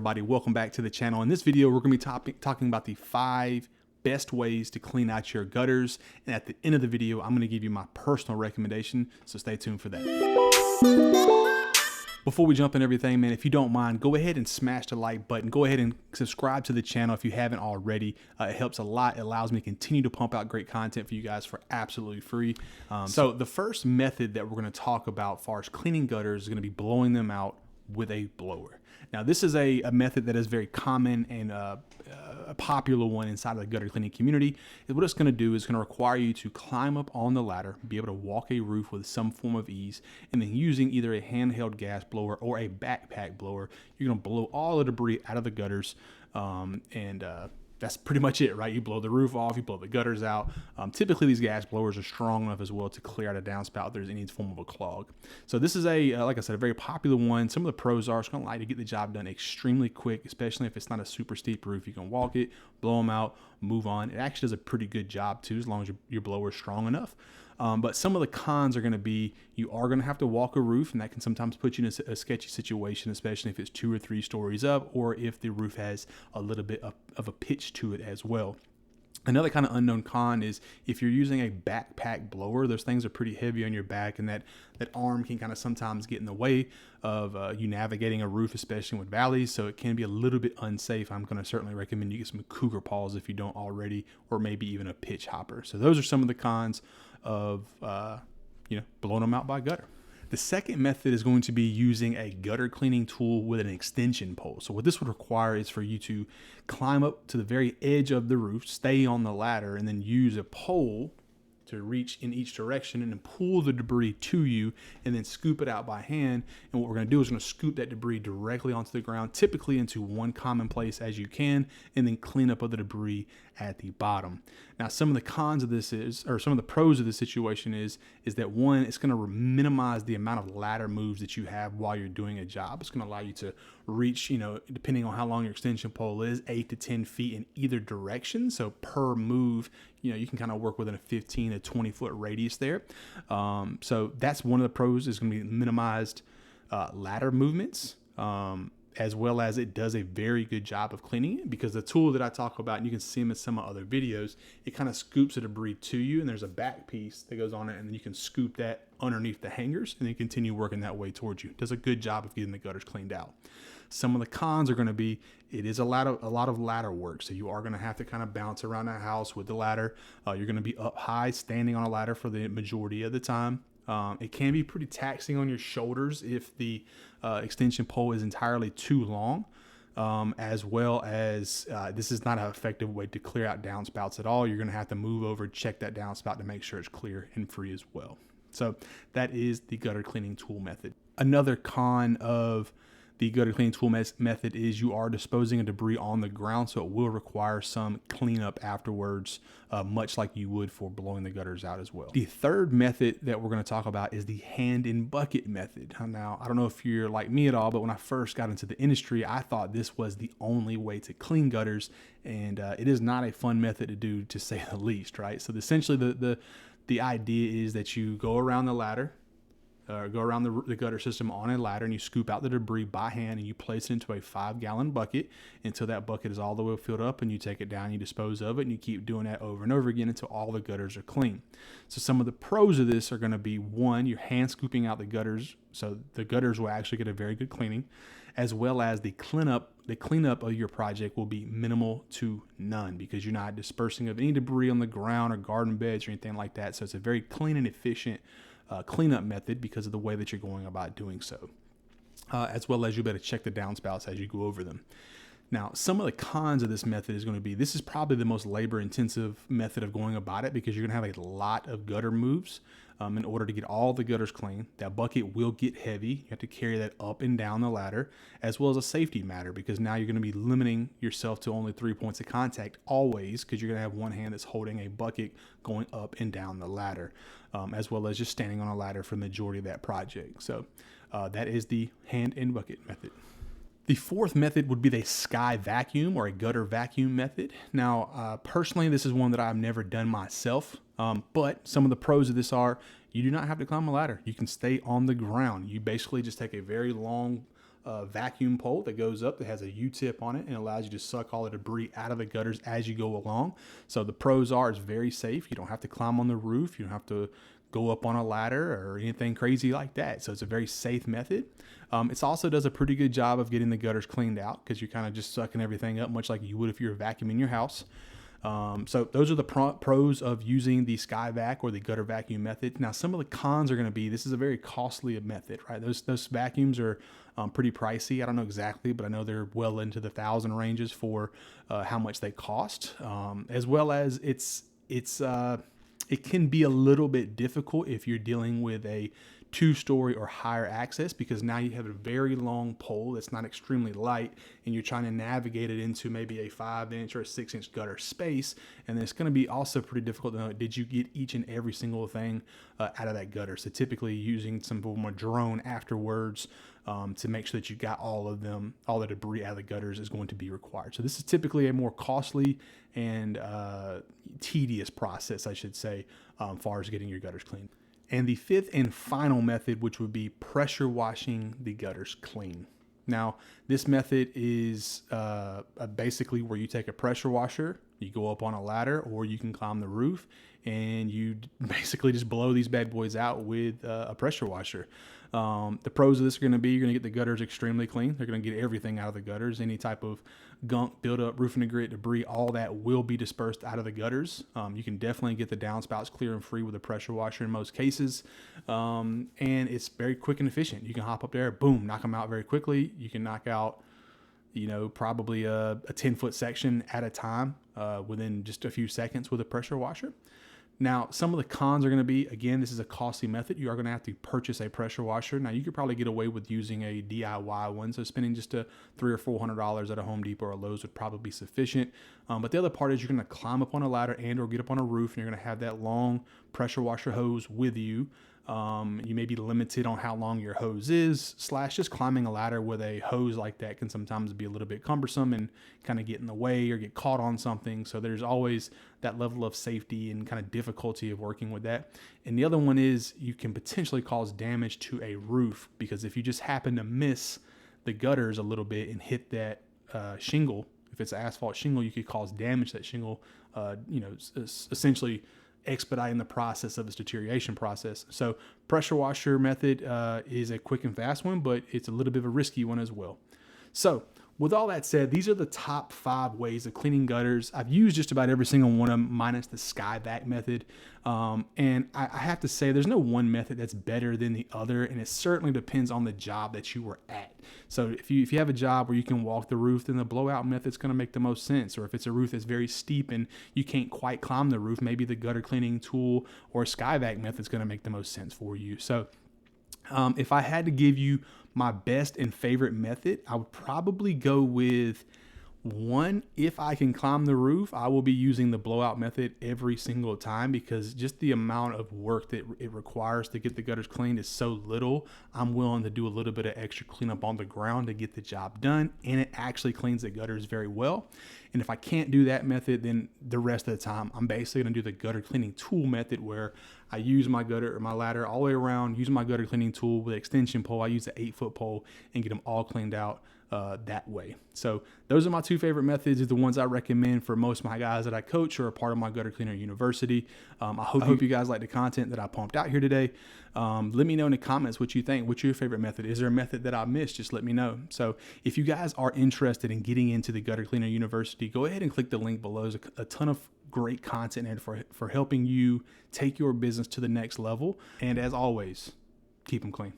everybody? Welcome back to the channel. In this video, we're going to be talking about the 5 best ways to clean out your gutters. And at the end of the video, I'm going to give you my personal recommendation. So stay tuned for that. Before we jump in everything, man, if you don't mind, go ahead and smash the like button. Go ahead and subscribe to the channel if you haven't already. It helps a lot. It allows me to continue to pump out great content for you guys for absolutely free. So the first method that we're going to talk about as far as cleaning gutters is going to be blowing them out with a blower. Now, this is a method that is very common and a popular one inside of the gutter cleaning community. What it's going to do is going to require you to climb up on the ladder, be able to walk a roof with some form of ease, and then using either a handheld gas blower or a backpack blower, you're going to blow all the debris out of the gutters, that's pretty much it, right? You blow the roof off, you blow the gutters out. Typically, these gas blowers are strong enough as well to clear out a downspout if there's any form of a clog. So this is like I said, a very popular one. Some of the pros are it's going to allow you to get the job done extremely quick, especially if it's not a super steep roof. You can walk it, blow them out, move on. It actually does a pretty good job too, as long as your blower is strong enough. But some of the cons are going to be you are going to have to walk a roof, and that can sometimes put you in a sketchy situation, especially if it's 2 or 3 stories up, or if the roof has a little bit of a pitch to it as well. Another kind of unknown con is if you're using a backpack blower, those things are pretty heavy on your back, and that arm can kind of sometimes get in the way of you navigating a roof, especially with valleys, so it can be a little bit unsafe. I'm going to certainly recommend you get some cougar paws if you don't already, or maybe even a pitch hopper. So those are some of the cons of blowing them out by gutter. The second method is going to be using a gutter cleaning tool with an extension pole. So what this would require is for you to climb up to the very edge of the roof, stay on the ladder, and then use a pole to reach in each direction and then pull the debris to you and then scoop it out by hand. And what we're going to do is we're going to scoop that debris directly onto the ground, typically into one common place as you can, and then clean up other debris at the bottom. Now, some of the cons of this some of the pros of this situation is that one, it's going to minimize the amount of ladder moves that you have while you're doing a job. It's going to allow you to reach, depending on how long your extension pole is, 8 to 10 feet in either direction. So per move, you can kind of work within a 15 to 20 foot radius there. So that's one of the pros, is going to be minimized ladder movements, as well as it does a very good job of cleaning it, because the tool that I talk about, and you can see them in some other videos, it kind of scoops the debris to you, and there's a back piece that goes on it, and then you can scoop that underneath the hangers and then continue working that way towards you. It does a good job of getting the gutters cleaned out. Some of the cons are going to be, it is a lot of ladder work. So you are going to have to kind of bounce around the house with the ladder. You're going to be up high, standing on a ladder for the majority of the time. It can be pretty taxing on your shoulders if the extension pole is entirely too long, as well as this is not an effective way to clear out downspouts at all. You're going to have to move over, check that downspout to make sure it's clear and free as well. So that is the gutter cleaning tool method. Another con of the gutter cleaning tool method is you are disposing of debris on the ground, so it will require some cleanup afterwards, much like you would for blowing the gutters out as well. The third method that we're going to talk about is the hand in bucket method. Now, I don't know if you're like me at all, but when I first got into the industry, I thought this was the only way to clean gutters, and it is not a fun method to do, to say the least, right? So essentially the idea is that you go around the ladder, go around the gutter system on a ladder, and you scoop out the debris by hand, and you place it into a 5-gallon bucket until that bucket is all the way filled up, and you take it down, you dispose of it, and you keep doing that over and over again until all the gutters are clean. So some of the pros of this are going to be, one, you're hand scooping out the gutters, so the gutters will actually get a very good cleaning, as well as the cleanup of your project will be minimal to none, because you're not dispersing of any debris on the ground or garden beds or anything like that. So it's a very clean and efficient cleanup method because of the way that you're going about doing so, as well as you better check the downspouts as you go over them. Now, some of the cons of this method is going to be, this is probably the most labor intensive method of going about it, because you're going to have a lot of gutter moves in order to get all the gutters clean. That bucket will get heavy. You have to carry that up and down the ladder, as well as a safety matter, because now you're going to be limiting yourself to only 3 points of contact always, because you're going to have one hand that's holding a bucket going up and down the ladder, as well as just standing on a ladder for the majority of that project. So that is the hand and bucket method. The fourth method would be the sky vacuum, or a gutter vacuum method. Now, personally, this is one that I've never done myself, but some of the pros of this are you do not have to climb a ladder. You can stay on the ground. You basically just take a very long vacuum pole that goes up that has a U-tip on it and allows you to suck all the debris out of the gutters as you go along. So the pros are it's very safe. You don't have to climb on the roof. You don't have to go up on a ladder or anything crazy like that. So it's a very safe method. It also does a pretty good job of getting the gutters cleaned out because you're kind of just sucking everything up, much like you would if you were vacuuming your house. So those are the pros of using the Skyvac or the gutter vacuum method. Now, some of the cons are going to be, this is a very costly method, right? Those vacuums are pretty pricey. I don't know exactly, but I know they're well into the $1,000 ranges for how much they cost, as well as it can be a little bit difficult if you're dealing with a 2-story or higher access, because now you have a very long pole that's not extremely light and you're trying to navigate it into maybe a 5-inch or a 6-inch gutter space. And then it's going to be also pretty difficult to know, did you get each and every single thing out of that gutter? So typically using some form of drone afterwards to make sure that you got all of them, all the debris out of the gutters is going to be required. So this is typically a more costly and tedious process, I should say, as far as getting your gutters clean. And the fifth and final method, which would be pressure washing the gutters clean. Now, this method is basically where you take a pressure washer, you go up on a ladder, or you can climb the roof, and you basically just blow these bad boys out with a pressure washer. The pros of this are going to be, you're going to get the gutters extremely clean. They're going to get everything out of the gutters. Any type of gunk, buildup, roofing grit, debris, all that will be dispersed out of the gutters. You can definitely get the downspouts clear and free with a pressure washer in most cases. And it's very quick and efficient. You can hop up there, boom, knock them out very quickly. You can knock out, probably a 10-foot section at a time within just a few seconds with a pressure washer. Now, some of the cons are going to be, again, this is a costly method. You are going to have to purchase a pressure washer. Now, you could probably get away with using a DIY one, so spending just $300 or $400 at a Home Depot or Lowe's would probably be sufficient. But the other part is you're going to climb up on a ladder and or get up on a roof, and you're going to have that long pressure washer hose with you. You may be limited on how long your hose is, / just climbing a ladder with a hose like that can sometimes be a little bit cumbersome and kind of get in the way or get caught on something. So there's always that level of safety and kind of difficulty of working with that. And the other one is you can potentially cause damage to a roof, because if you just happen to miss the gutters a little bit and hit that shingle, if it's asphalt shingle, you could cause damage to that shingle, essentially expediting the process of its deterioration process. So pressure washer method is a quick and fast one, but it's a little bit of a risky one as well. So with all that said, these are the top 5 ways of cleaning gutters. I've used just about every single one of them, minus the Skyvac method. And I have to say, there's no one method that's better than the other, and it certainly depends on the job that you were at. So if you have a job where you can walk the roof, then the blowout method's going to make the most sense. Or if it's a roof that's very steep and you can't quite climb the roof, maybe the gutter cleaning tool or Skyvac method's going to make the most sense for you. So if I had to give you my best and favorite method, I would probably go with one. If I can climb the roof, I will be using the blowout method every single time, because just the amount of work that it requires to get the gutters cleaned is so little. I'm willing to do a little bit of extra cleanup on the ground to get the job done, and it actually cleans the gutters very well. And if I can't do that method, then the rest of the time I'm basically going to do the gutter cleaning tool method, where I use my gutter or my ladder all the way around, use my gutter cleaning tool with an extension pole. I use an 8-foot pole and get them all cleaned out that way. So those are my 2 favorite methods. Is the ones I recommend for most of my guys that I coach or are part of my Gutter Cleaner University. I hope you guys like the content that I pumped out here today. Let me know in the comments what you think. What's your favorite method? Is there a method that I missed? Just let me know. So if you guys are interested in getting into the Gutter Cleaner University, go ahead and click the link below. There's a ton of great content in for helping you take your business to the next level. And as always, keep them clean.